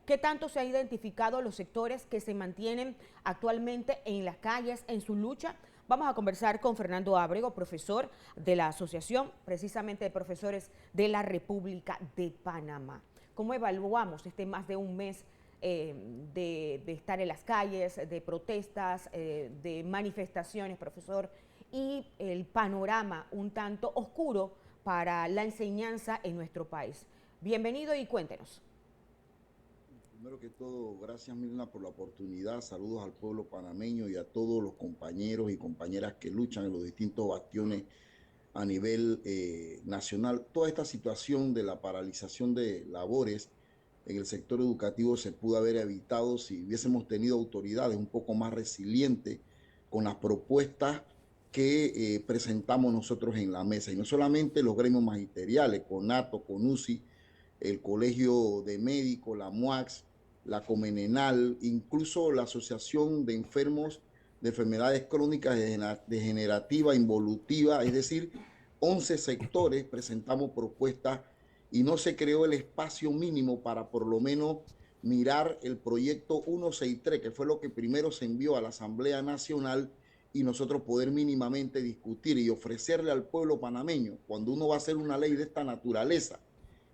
¿Qué tanto se ha identificado los sectores que se mantienen actualmente en las calles en su lucha? Vamos a conversar con Fernando Ábrego, profesor de la Asociación precisamente de Profesores de la República de Panamá. ¿Cómo evaluamos este más de un mes de estar en las calles, de protestas, de manifestaciones, profesor, y el panorama un tanto oscuro para la enseñanza en nuestro país? Bienvenido y cuéntenos. Primero que todo, gracias Mirna por la oportunidad. Saludos al pueblo panameño y a todos los compañeros y compañeras que luchan en los distintos bastiones a nivel nacional. Toda esta situación de la paralización de labores en el sector educativo se pudo haber evitado si hubiésemos tenido autoridades un poco más resilientes con las propuestas que presentamos nosotros en la mesa. Y no solamente los gremios magisteriales, CONATO, CONUSI, el Colegio de Médicos, la MUAX, la Comenenal, incluso la Asociación de Enfermos de Enfermedades Crónicas Degenerativas, Involutivas, es decir, 11 sectores presentamos propuestas y no se creó el espacio mínimo para por lo menos mirar el proyecto 163, que fue lo que primero se envió a la Asamblea Nacional, y nosotros poder mínimamente discutir y ofrecerle al pueblo panameño, cuando uno va a hacer una ley de esta naturaleza,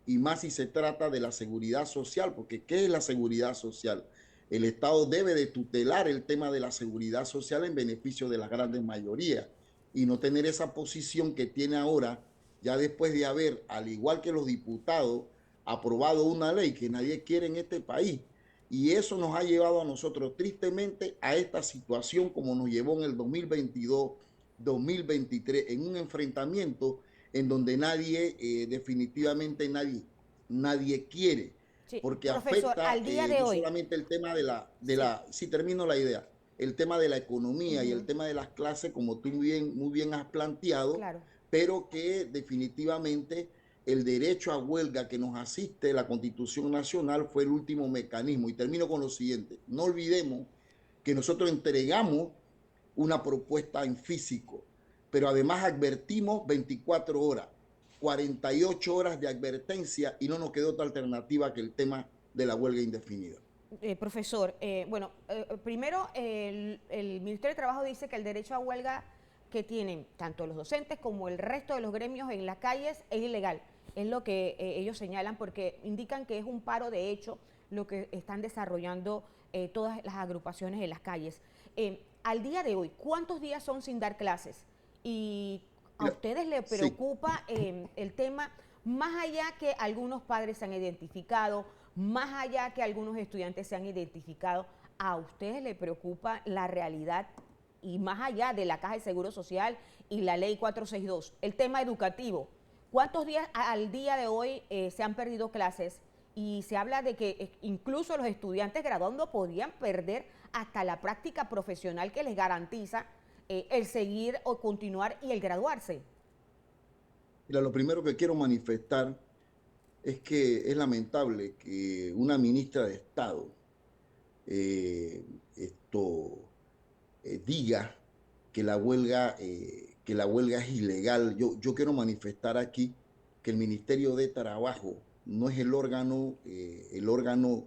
y más si se trata de la seguridad social, porque ¿qué es la seguridad social? El Estado debe de tutelar el tema de la seguridad social en beneficio de las grandes mayorías y no tener esa posición que tiene ahora, ya después de haber, al igual que los diputados, aprobado una ley que nadie quiere en este país. Y eso nos ha llevado a nosotros tristemente a esta situación como nos llevó en el 2022, 2023, en un enfrentamiento en donde nadie, definitivamente nadie quiere, Sí, porque profesor, afecta al día de no hoy, solamente el tema sí. si termino la idea, el tema de la economía y el Ujú, tema de las clases, como tú muy bien has planteado, claro. pero que definitivamente el derecho a huelga que nos asiste la Constitución Nacional fue el último mecanismo. Y termino con lo siguiente, no olvidemos que nosotros entregamos una propuesta en físico, pero además advertimos 24 horas, 48 horas de advertencia y no nos quedó otra alternativa que el tema de la huelga indefinida. Profesor, bueno, primero el Ministerio de Trabajo dice que el derecho a huelga que tienen tanto los docentes como el resto de los gremios en las calles es ilegal. Es lo que ellos señalan porque indican que es un paro de hecho lo que están desarrollando todas las agrupaciones en las calles. Al día de hoy, ¿cuántos días son sin dar clases? Y a Mira, ustedes les sí, preocupa el tema, más allá que algunos padres se han identificado, más allá que algunos estudiantes se han identificado, ¿a ustedes les preocupa la realidad y más allá de la Caja de Seguro Social y la Ley 462, el tema educativo? ¿Cuántos días al día de hoy se han perdido clases? Y se habla de que incluso los estudiantes graduando podrían perder hasta la práctica profesional que les garantiza el seguir o continuar y el graduarse. mira, lo primero que quiero manifestar es que es lamentable que una ministra de Estado eh, esto diga que la huelga es ilegal. Yo quiero manifestar aquí que el Ministerio de Trabajo no es el órgano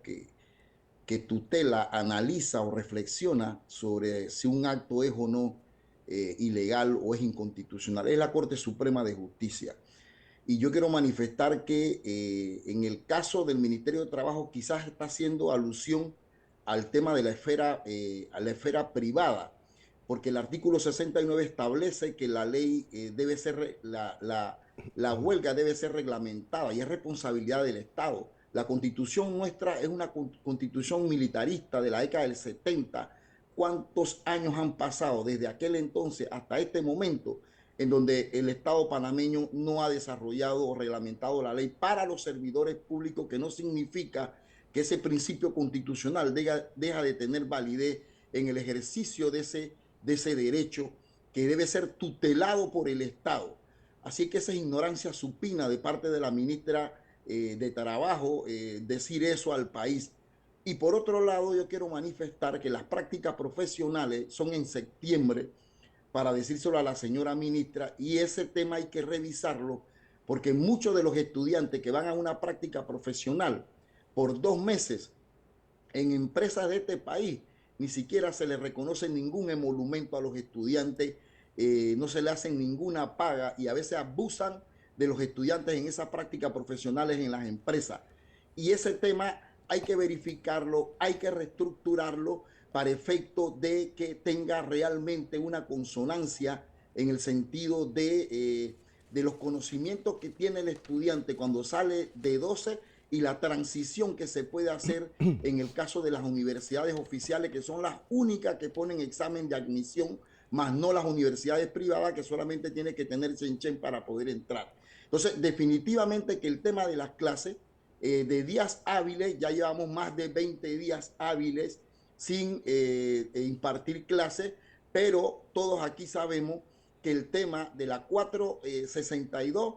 que tutela, analiza o reflexiona sobre si un acto es o no ilegal o es inconstitucional. Es la Corte Suprema de Justicia. Y yo quiero manifestar que en el caso del Ministerio de Trabajo quizás está haciendo alusión al tema de a la esfera privada, porque el artículo 69 establece que la ley debe ser, la huelga debe ser reglamentada y es responsabilidad del Estado. La constitución nuestra es una constitución militarista de la década del 70. ¿Cuántos años han pasado desde aquel entonces hasta este momento en donde el Estado panameño no ha desarrollado o reglamentado la ley para los servidores públicos, que no significa que ese principio constitucional deja de tener validez en el ejercicio de ese derecho que debe ser tutelado por el Estado? Así que esa ignorancia supina de parte de la ministra de Trabajo, decir eso al país. Y por otro lado, yo quiero manifestar que las prácticas profesionales son en septiembre, para decírselo a la señora ministra, y ese tema hay que revisarlo porque muchos de los estudiantes que van a una práctica profesional por 2 meses en empresas de este país ni siquiera se le reconoce ningún emolumento a los estudiantes, no se le hacen ninguna paga y a veces abusan de los estudiantes en esas prácticas profesionales en las empresas. Y ese tema hay que verificarlo, hay que reestructurarlo para efecto de que tenga realmente una consonancia en el sentido de los conocimientos que tiene el estudiante cuando sale de 12 y la transición que se puede hacer en el caso de las universidades oficiales, que son las únicas que ponen examen de admisión, más no las universidades privadas que solamente tiene que tener chen para poder entrar. Entonces, definitivamente que el tema de las clases de días hábiles, ya llevamos más de 20 días hábiles sin impartir clases, pero todos aquí sabemos que el tema de la 462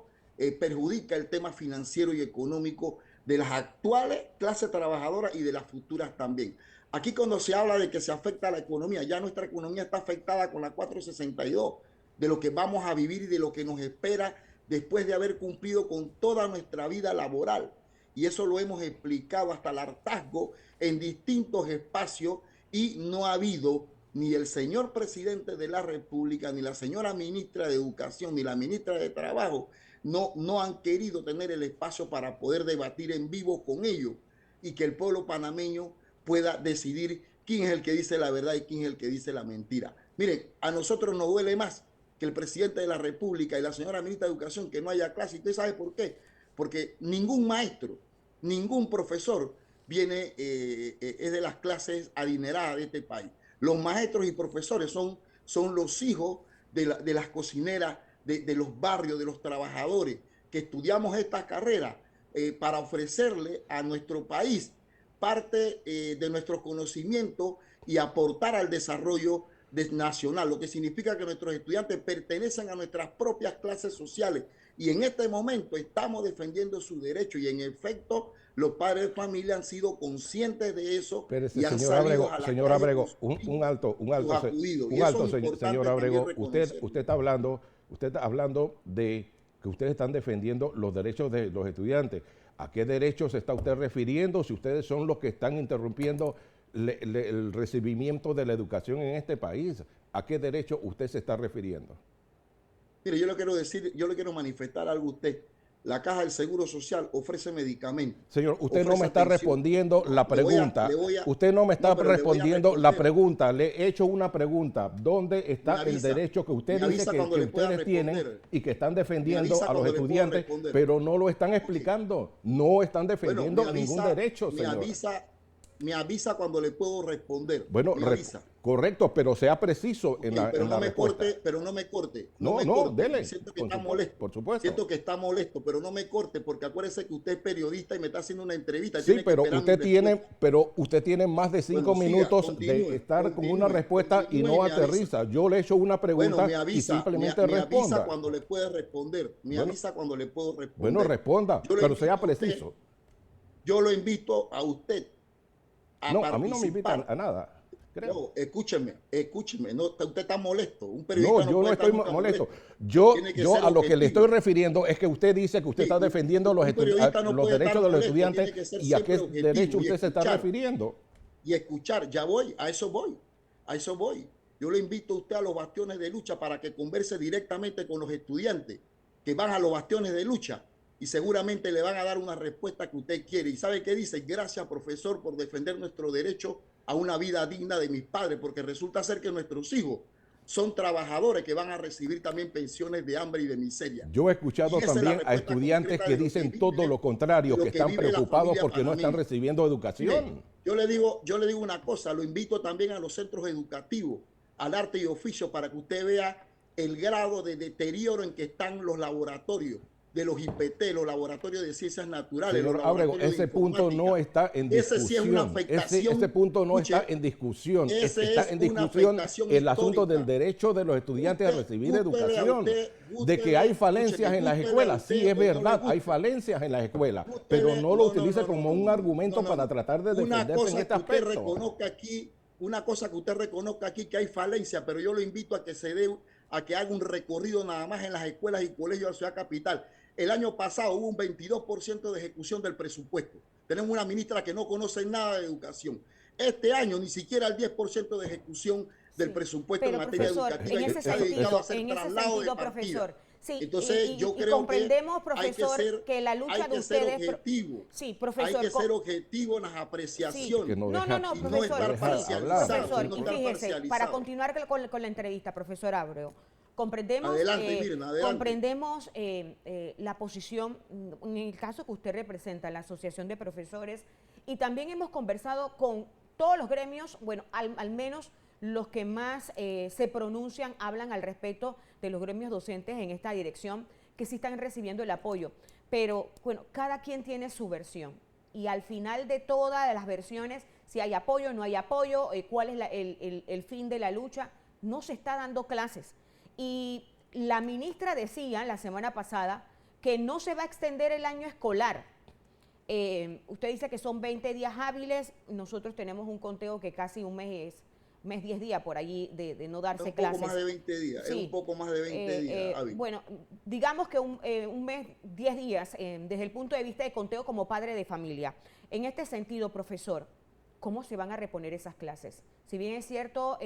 perjudica el tema financiero y económico de las actuales clases trabajadoras y de las futuras también. Aquí cuando se habla de que se afecta a la economía, ya nuestra economía está afectada con la 462, de lo que vamos a vivir y de lo que nos espera después de haber cumplido con toda nuestra vida laboral. Y eso lo hemos explicado hasta el hartazgo en distintos espacios y no ha habido ni el señor presidente de la República, ni la señora ministra de Educación, ni la ministra de Trabajo, no han querido tener el espacio para poder debatir en vivo con ellos y que el pueblo panameño pueda decidir quién es el que dice la verdad y quién es el que dice la mentira. Miren, a nosotros nos duele más que el presidente de la República y la señora ministra de Educación que no haya clase. ¿Y usted sabe por qué? Porque ningún maestro, ningún profesor viene, es de las clases adineradas de este país. Los maestros y profesores son los hijos de las cocineras, de los barrios, de los trabajadores que estudiamos esta carrera para ofrecerle a nuestro país parte de nuestro conocimiento y aportar al desarrollo nacional, lo que significa que nuestros estudiantes pertenecen a nuestras propias clases sociales y en este momento estamos defendiendo su derecho y en efecto los padres de familia han sido conscientes de eso. Pero y han señor salido Abrego, a la señor calle Abrego, con un alto, señor Abrego, usted está hablando de que ustedes están defendiendo los derechos de los estudiantes. ¿A qué derechos se está usted refiriendo si ustedes son los que están interrumpiendo el recibimiento de la educación en este país? ¿A qué derecho usted se está refiriendo? Mire, yo le quiero decir, yo le quiero manifestar algo a usted. La Caja del Seguro Social ofrece medicamentos. Señor, usted no me está respondiendo la pregunta. Usted no me está respondiendo la pregunta. Le he hecho una pregunta. ¿Dónde está el derecho que usted dice que ustedes tienen y que están defendiendo a los estudiantes, pero no lo están explicando? No están defendiendo ningún derecho, señor. Me avisa cuando le puedo responder. Bueno, correcto, pero sea preciso en la respuesta. Pero no me corte. No, dele. Siento que está molesto. Por supuesto. Siento que está molesto, pero no me corte, porque acuérdese que usted es periodista y me está haciendo una entrevista. Sí, pero usted tiene más de 5 minutos de estar con una respuesta y no aterriza. Yo le he hecho una pregunta y simplemente responda. Me avisa cuando le puede responder. avisa cuando le puedo responder. Bueno, responda, pero sea preciso. Yo lo invito a usted. A mí no me invitan a nada. Creo. No, escúcheme. No, usted está molesto. Un periodista yo no estoy molesto. Yo a lo que le estoy refiriendo es que usted dice que usted está defendiendo los derechos de los estudiantes y a qué derecho usted se está refiriendo. Y escuchar, a eso voy. Yo le invito a usted a los bastiones de lucha para que converse directamente con los estudiantes que van a los bastiones de lucha. Y seguramente le van a dar una respuesta que usted quiere. ¿Y sabe qué dice? Gracias, profesor, por defender nuestro derecho a una vida digna de mis padres, porque resulta ser que nuestros hijos son trabajadores que van a recibir también pensiones de hambre y de miseria. Yo he escuchado también a estudiantes que dicen todo lo contrario, que están preocupados porque no están recibiendo educación. Mire, yo le digo una cosa, lo invito también a los centros educativos, al arte y oficio, para que usted vea el grado de deterioro en que están los laboratorios de los IPT, los laboratorios de ciencias naturales. Señor Abrego, ese punto no está en discusión. Sí es una afectación. Ese punto no está en discusión. Está en discusión el asunto del derecho de los estudiantes a recibir educación. De que hay falencias en las escuelas. Sí, es verdad, hay falencias en las escuelas. Pero no lo utilice como un argumento para tratar de defenderse en este aspecto. Una cosa que usted reconozca aquí que hay falencia, pero yo lo invito a que haga un recorrido nada más en las escuelas y colegios de la ciudad capital. El año pasado hubo un 22% de ejecución del presupuesto. tenemos una ministra que no conoce nada de educación. Este año ni siquiera el 10% de ejecución del presupuesto en materia educativa, en ese sentido, profesor. Sí, entonces yo creo comprendemos, profesor, que la lucha de ustedes... Objetivo. Sí, profesor. Hay que ser objetivo en las apreciaciones. Sí. No, profesor. Profesor, y fíjese, para continuar con la entrevista, profesor Ábrego, comprendemos, comprendemos la posición, en el caso que usted representa, la Asociación de Profesores, y también hemos conversado con todos los gremios, bueno, al menos los que más se pronuncian, hablan al respecto de los gremios docentes en esta dirección, que sí están recibiendo el apoyo. Pero, bueno, cada quien tiene su versión. Y al final de todas las versiones, si hay apoyo, no hay apoyo, cuál es el fin de la lucha, no se está dando clases. Y la ministra decía la semana pasada que no se va a extender el año escolar. Usted dice que son 20 días hábiles, nosotros tenemos un conteo que casi un mes 10 días por allí de no darse clases. Un poco más de 20 días, sí. Es un poco más de 20 días. Bueno, digamos que un mes, 10 días, desde el punto de vista de conteo como padre de familia. En este sentido, profesor, ¿cómo se van a reponer esas clases? Si bien es cierto,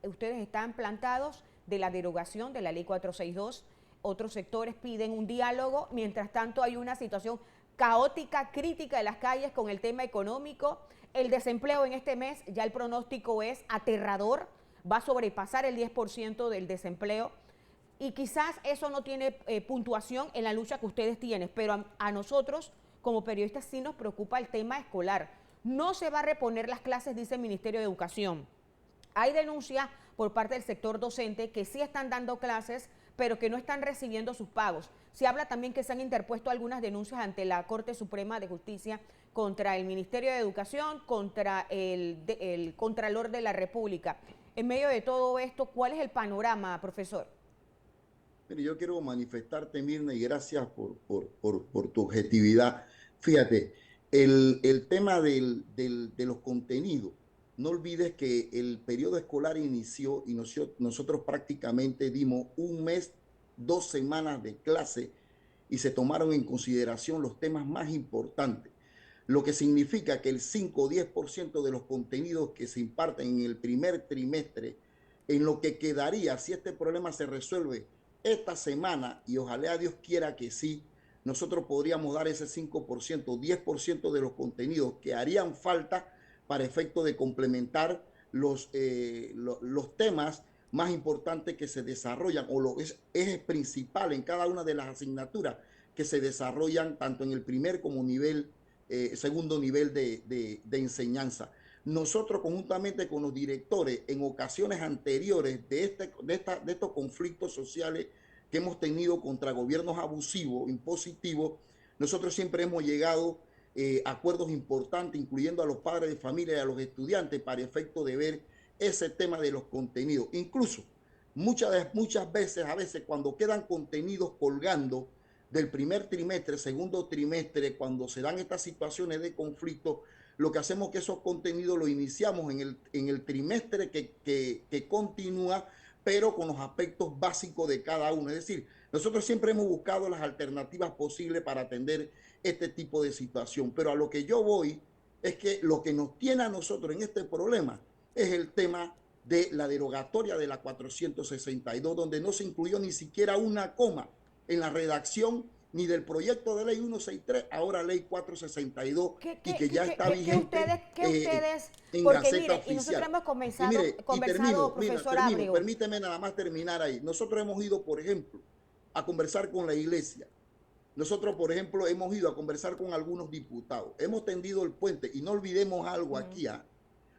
ustedes están plantados de la derogación de la Ley 462, otros sectores piden un diálogo, mientras tanto hay una situación caótica, crítica de las calles con el tema económico. El desempleo en este mes, ya el pronóstico es aterrador, va a sobrepasar el 10% del desempleo y quizás eso no tiene puntuación en la lucha que ustedes tienen, pero a nosotros como periodistas sí nos preocupa el tema escolar. No se va a reponer las clases, dice el Ministerio de Educación. Hay denuncias por parte del sector docente que sí están dando clases, pero que no están recibiendo sus pagos. Se habla también que se han interpuesto algunas denuncias ante la Corte Suprema de Justicia contra el Ministerio de Educación, contra el Contralor de la República. En medio de todo esto, ¿cuál es el panorama, profesor? Mire, yo quiero manifestarte, Mirna, y gracias por tu objetividad. Fíjate, el tema de los contenidos, no olvides que el periodo escolar inició y nosotros prácticamente dimos un mes, 2 semanas de clase y se tomaron en consideración los temas más importantes, lo que significa que el 5 o 10% de los contenidos que se imparten en el primer trimestre, en lo que quedaría si este problema se resuelve esta semana, y ojalá Dios quiera que sí, nosotros podríamos dar ese 5%, 10% de los contenidos que harían falta para efecto de complementar los temas más importantes que se desarrollan o los ejes principales en cada una de las asignaturas que se desarrollan tanto en el primer como segundo nivel de enseñanza. Nosotros conjuntamente con los directores en ocasiones anteriores de estos conflictos sociales que hemos tenido contra gobiernos abusivos, impositivos, nosotros siempre hemos llegado acuerdos importantes, incluyendo a los padres de familia y a los estudiantes, para efecto de ver ese tema de los contenidos. Incluso muchas veces, cuando quedan contenidos colgando del primer trimestre, segundo trimestre, cuando se dan estas situaciones de conflicto, lo que hacemos es que esos contenidos los iniciamos en el trimestre que continúa, pero con los aspectos básicos de cada uno. Es decir, nosotros siempre hemos buscado las alternativas posibles para atender este tipo de situación, pero a lo que yo voy es que lo que nos tiene a nosotros en este problema es el tema de la derogatoria de la 462, donde no se incluyó ni siquiera una coma en la redacción ni del proyecto de ley 163, ahora ley 462, y que ya está vigente en Gaceta Oficial. Y nosotros hemos conversado, profesor Ábrego. Permíteme nada más terminar ahí. Nosotros hemos ido, por ejemplo, a conversar con la iglesia. Nosotros, por ejemplo, hemos ido a conversar con algunos diputados. Hemos tendido el puente y no olvidemos algo aquí.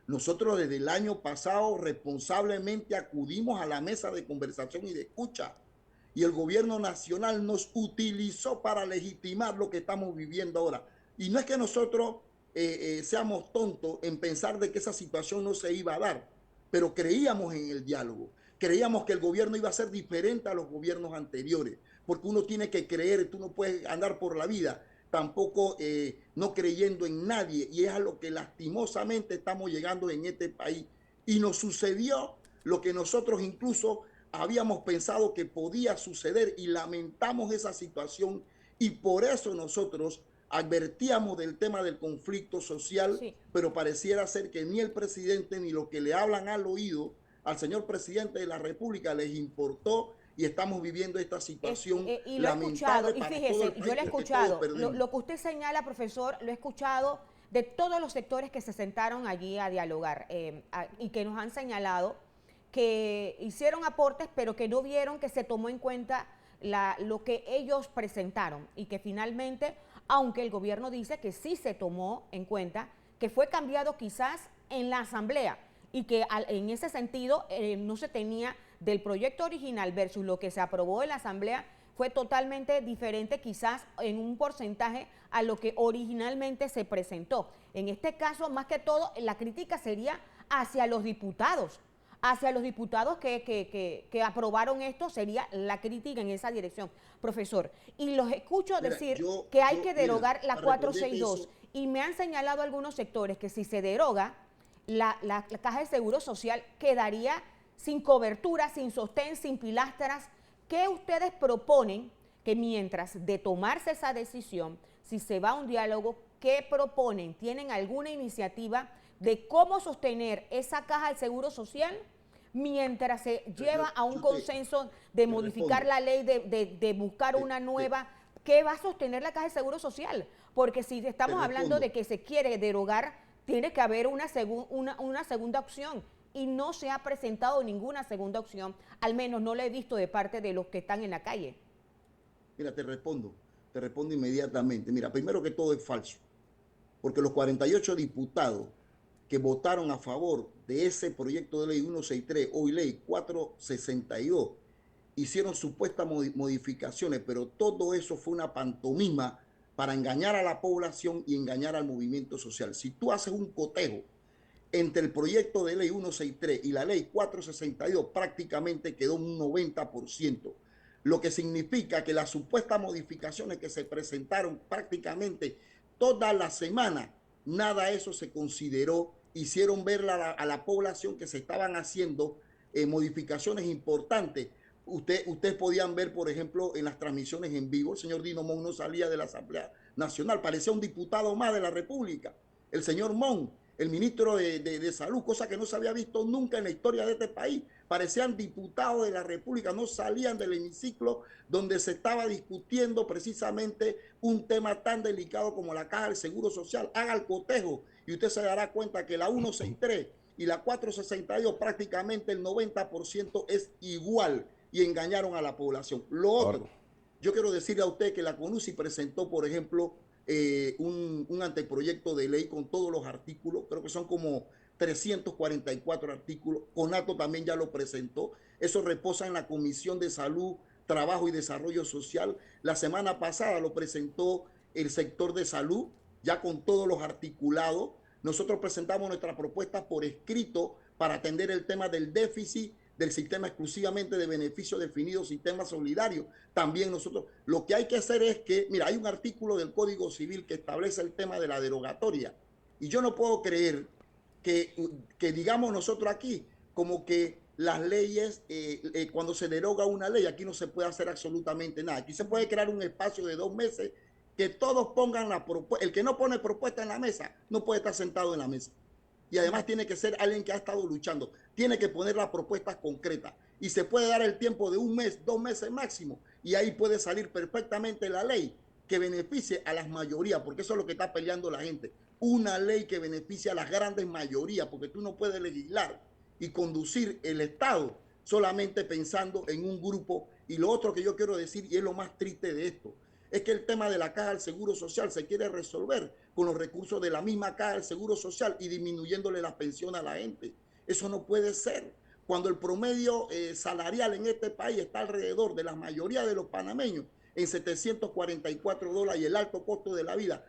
Nosotros desde el año pasado responsablemente acudimos a la mesa de conversación y de escucha. Y el gobierno nacional nos utilizó para legitimar lo que estamos viviendo ahora. Y no es que nosotros seamos tontos en pensar de que esa situación no se iba a dar, pero creíamos en el diálogo. Creíamos que el gobierno iba a ser diferente a los gobiernos anteriores, porque uno tiene que creer, tú no puedes andar por la vida tampoco no creyendo en nadie, y es a lo que lastimosamente estamos llegando en este país. Y nos sucedió lo que nosotros incluso habíamos pensado que podía suceder, y lamentamos esa situación, y por eso nosotros advertíamos del tema del conflicto social, sí, pero pareciera ser que ni el presidente ni lo que le hablan al oído al señor presidente de la República les importó, y estamos viviendo esta situación y lo lamentable he escuchado, y fíjese, yo lo he escuchado, lo que usted señala, profesor, lo he escuchado de todos los sectores que se sentaron allí a dialogar y que nos han señalado que hicieron aportes, pero que no vieron que se tomó en cuenta lo que ellos presentaron, y que finalmente, aunque el gobierno dice que sí se tomó en cuenta, que fue cambiado quizás en la asamblea, y que en ese sentido no se tenía del proyecto original versus lo que se aprobó en la asamblea, fue totalmente diferente quizás en un porcentaje a lo que originalmente se presentó. En este caso, más que todo, la crítica sería hacia los diputados que aprobaron esto, sería la crítica en esa dirección, profesor. Y los escucho decir que hay que derogar la 462, y me han señalado algunos sectores que si se deroga, la Caja de Seguro Social quedaría sin cobertura, sin sostén, sin pilastras. ¿Qué ustedes proponen que mientras de tomarse esa decisión, si se va a un diálogo, qué proponen? ¿Tienen alguna iniciativa de cómo sostener esa Caja de Seguro Social mientras se lleva a un consenso de modificar la ley, de buscar una nueva? ¿Qué va a sostener la Caja de Seguro Social? Porque si estamos hablando de que se quiere derogar, tiene que haber una segunda opción, y no se ha presentado ninguna segunda opción, al menos no la he visto de parte de los que están en la calle. Mira, te respondo inmediatamente. Mira, primero que todo es falso, porque los 48 diputados que votaron a favor de ese proyecto de ley 163, hoy ley 462, hicieron supuestas modificaciones, pero todo eso fue una pantomima para engañar a la población y engañar al movimiento social. Si tú haces un cotejo entre el proyecto de ley 163 y la ley 462, prácticamente quedó un 90%, lo que significa que las supuestas modificaciones que se presentaron prácticamente toda la semana, nada de eso se consideró. Hicieron ver a la población que se estaban haciendo modificaciones importantes. Ustedes podían ver, por ejemplo, en las transmisiones en vivo, el señor Dino Mon no salía de la Asamblea Nacional, parecía un diputado más de la República. El señor Mon, el ministro de Salud, cosa que no se había visto nunca en la historia de este país, parecían diputados de la República, no salían del hemiciclo donde se estaba discutiendo precisamente un tema tan delicado como la Caja del Seguro Social. Haga el cotejo y usted se dará cuenta que la 163 y la 462 prácticamente el 90% es igual, y engañaron a la población. Lo otro, yo quiero decirle a usted que la CONUSI presentó, por ejemplo, un anteproyecto de ley con todos los artículos, creo que son como 344 artículos. CONATO también ya lo presentó. Eso reposa en la Comisión de Salud, Trabajo y Desarrollo Social. La semana pasada lo presentó el sector de salud, ya con todos los articulados. Nosotros presentamos nuestra propuesta por escrito para atender el tema del déficit del sistema exclusivamente de beneficio definido, sistema solidario. También nosotros, lo que hay que hacer es que, mira, hay un artículo del Código Civil que establece el tema de la derogatoria, y yo no puedo creer que digamos nosotros aquí, como que las leyes, cuando se deroga una ley, aquí no se puede hacer absolutamente nada. Aquí se puede crear un espacio de 2 meses que todos pongan la propuesta. El que no pone propuesta en la mesa no puede estar sentado en la mesa. Y además tiene que ser alguien que ha estado luchando. Tiene que poner las propuestas concretas. Y se puede dar el tiempo de 1 mes, 2 meses máximo. Y ahí puede salir perfectamente la ley que beneficie a las mayorías, porque eso es lo que está peleando la gente. Una ley que beneficie a las grandes mayorías, porque tú no puedes legislar y conducir el Estado solamente pensando en un grupo. Y lo otro que yo quiero decir, y es lo más triste de esto, es que el tema de la Caja del Seguro Social se quiere resolver con los recursos de la misma Caja del Seguro Social y disminuyéndole la pensión a la gente. Eso no puede ser. Cuando el promedio salarial en este país está alrededor de la mayoría de los panameños en $744 y el alto costo de la vida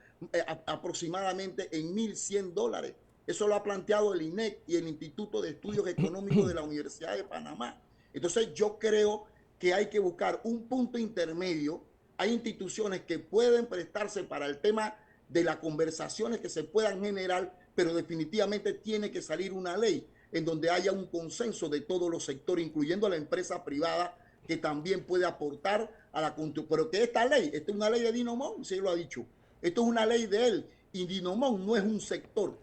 aproximadamente en $1,100. Eso lo ha planteado el INEC y el Instituto de Estudios Económicos de la Universidad de Panamá. Entonces yo creo que hay que buscar un punto intermedio. Hay instituciones que pueden prestarse para el tema de las conversaciones que se puedan generar, pero definitivamente tiene que salir una ley en donde haya un consenso de todos los sectores, incluyendo a la empresa privada, que también puede aportar a la construcción. Pero que esta es una ley de Dino Mon, sí lo ha dicho. Esto es una ley de él. Y Dinomón no es un sector.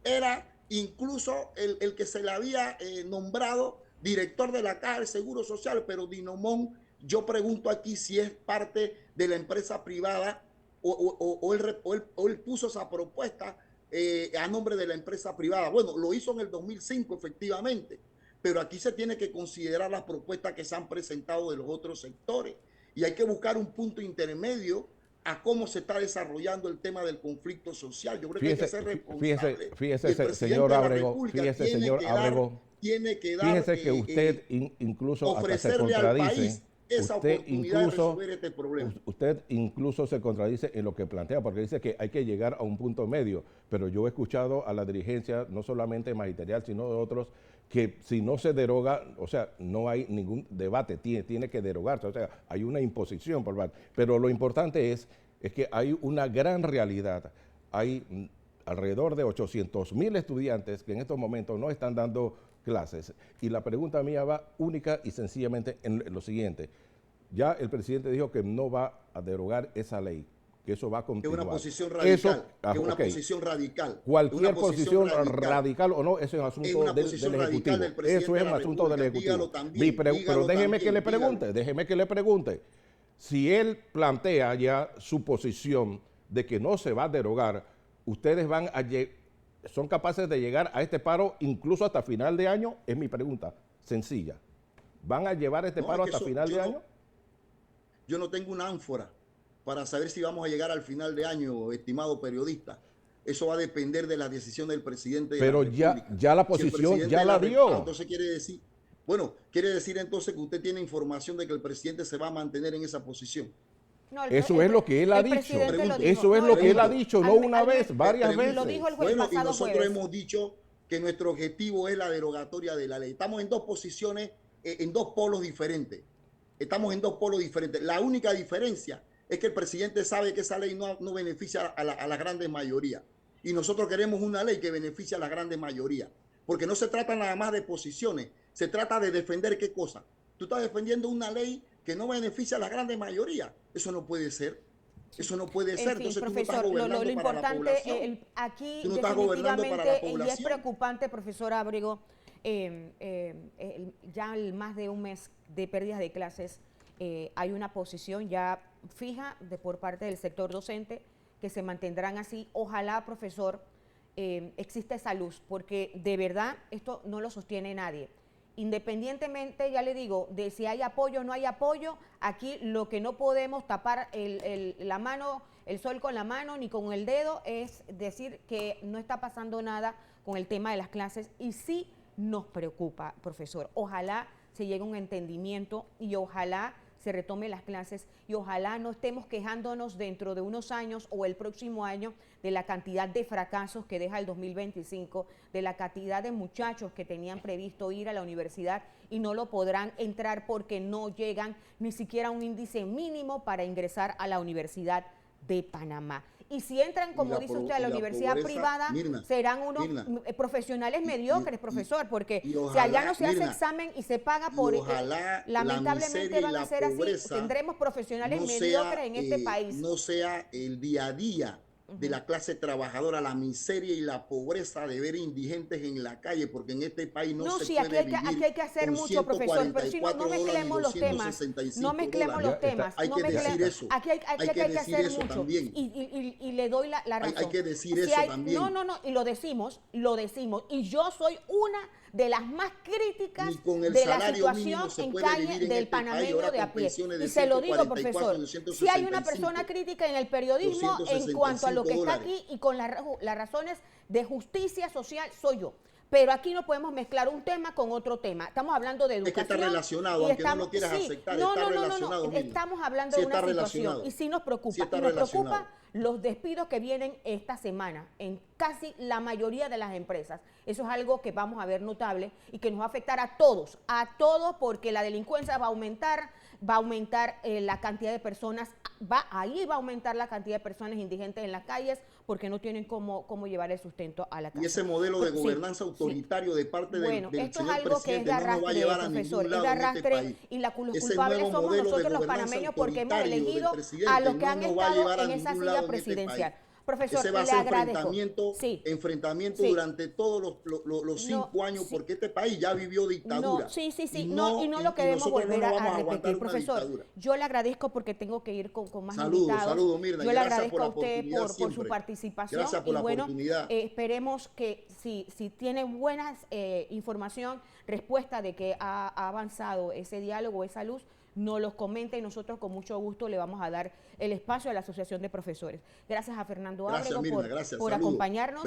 Era incluso el que se le había nombrado director de la Caja del Seguro Social, pero Dinomón, yo pregunto aquí si es parte de la empresa privada o él puso esa propuesta a nombre de la empresa privada. Bueno, lo hizo en el 2005 efectivamente, pero aquí se tiene que considerar las propuestas que se han presentado de los otros sectores y hay que buscar un punto intermedio a cómo se está desarrollando el tema del conflicto social. Yo creo que hay que ser responsable. Fíjese, señor Ábrego, tiene que dar, fíjese que usted incluso hasta se contradice. Esa oportunidad de resolver este problema. Usted incluso se contradice en lo que plantea, porque dice que hay que llegar a un punto medio, pero yo he escuchado a la dirigencia, no solamente magisterial, sino de otros, que si no se deroga, o sea, no hay ningún debate, tiene que derogarse, o sea, hay una imposición por parte. Pero lo importante es que hay una gran realidad, hay alrededor de 800,000 estudiantes que en estos momentos no están dando clases. Y la pregunta mía va única y sencillamente en lo siguiente. Ya el presidente dijo que no va a derogar esa ley, que eso va a continuar. Es una posición radical. Es una posición radical. Cualquier posición radical o no, eso es asunto del Ejecutivo. Eso es un asunto del Ejecutivo. Pero déjeme que le pregunte. Si él plantea ya su posición de que no se va a derogar, ustedes son capaces de llegar a este paro incluso hasta final de año, es mi pregunta sencilla. ¿Van a llevar este paro hasta final de año? Yo no tengo una ánfora para saber si vamos a llegar al final de año, estimado periodista. Eso va a depender de la decisión del presidente de la República. Pero ya la posición ya la dio. Entonces quiere decir entonces que usted tiene información de que el presidente se va a mantener en esa posición. No, eso es lo que él ha dicho. Eso es lo que él ha dicho, no una vez, varias veces. Lo dijo el jueves pasado. Y nosotros hemos dicho que nuestro objetivo es la derogatoria de la ley. Estamos en dos posiciones, en dos polos diferentes. La única diferencia es que el presidente sabe que esa ley no beneficia a la grande mayoría. Y nosotros queremos una ley que beneficie a la grande mayoría. Porque no se trata nada más de posiciones, se trata de defender qué cosa. Tú estás defendiendo una ley que no beneficia a la grande mayoría. Eso no puede ser. Eso no puede ser. Entonces, profesor, tú no estás gobernando para la población. Aquí tú no estás gobernando para la población. Y es preocupante, profesor Ábrego, ya más de un mes de pérdidas de clases, hay una posición ya fija por parte del sector docente que se mantendrán así. Ojalá, profesor, exista esa luz, porque de verdad esto no lo sostiene nadie. Independientemente, ya le digo, de si hay apoyo o no hay apoyo, aquí lo que no podemos tapar la mano, el sol con la mano ni con el dedo, es decir que no está pasando nada con el tema de las clases y sí nos preocupa, profesor. Ojalá se llegue a un entendimiento y ojalá se retome las clases y ojalá no estemos quejándonos dentro de unos años o el próximo año de la cantidad de fracasos que deja el 2025, de la cantidad de muchachos que tenían previsto ir a la universidad y no lo podrán entrar porque no llegan ni siquiera a un índice mínimo para ingresar a la Universidad de Panamá. Y si entran, como dice usted, a la universidad privada, serán unos profesionales mediocres, profesor, porque si allá no se hace examen y se paga por... lamentablemente van a ser así, tendremos profesionales mediocres en este país. No sea el día a día de la clase trabajadora, la miseria y la pobreza de ver indigentes en la calle, porque en este país no se puede vivir. Aquí hay que hacer mucho, profesor, pero si no mezclemos los temas. No mezclemos los temas. Hay que decir eso. Aquí hay que hacer mucho. También. Y le doy la razón. Hay que decir eso también. No, y lo decimos. Y yo soy una de las más críticas de la situación en calle del panameño de a pie. Y se lo digo, profesor, si hay una persona crítica en el periodismo en cuanto a lo que está aquí y con las razones de justicia social, soy yo. Pero aquí no podemos mezclar un tema con otro tema. Estamos hablando de educación. Es que está relacionado, aunque no lo quieras aceptar. No. Estamos hablando de una situación y sí nos preocupa. Y nos preocupa los despidos que vienen esta semana en casi la mayoría de las empresas. Eso es algo que vamos a ver notable y que nos va a afectar a todos, porque la delincuencia va a aumentar, va a aumentar la cantidad de personas, ahí va a aumentar la cantidad de personas indigentes en las calles porque no tienen cómo llevar el sustento a la casa. Y ese modelo de gobernanza autoritario de parte del señor presidente esto es algo que es de arrastre, profesor, es de arrastre, y los culpables somos nosotros los panameños porque hemos elegido a los que han estado en esa silla presidencial. Profesor, ese va a ser enfrentamiento sí. durante todos los 5 años, porque este país ya vivió dictadura. Y no lo queremos volver a repetir. Profesor, yo le agradezco porque tengo que ir con más invitados. Saludos, Mirna. Yo le agradezco a usted por su participación. Gracias por la oportunidad. Esperemos que si tiene buenas información, respuesta de que ha avanzado ese diálogo, esa luz, nos los comenta y nosotros con mucho gusto le vamos a dar el espacio a la Asociación de Profesores. Gracias a Fernando Ábrego por acompañarnos.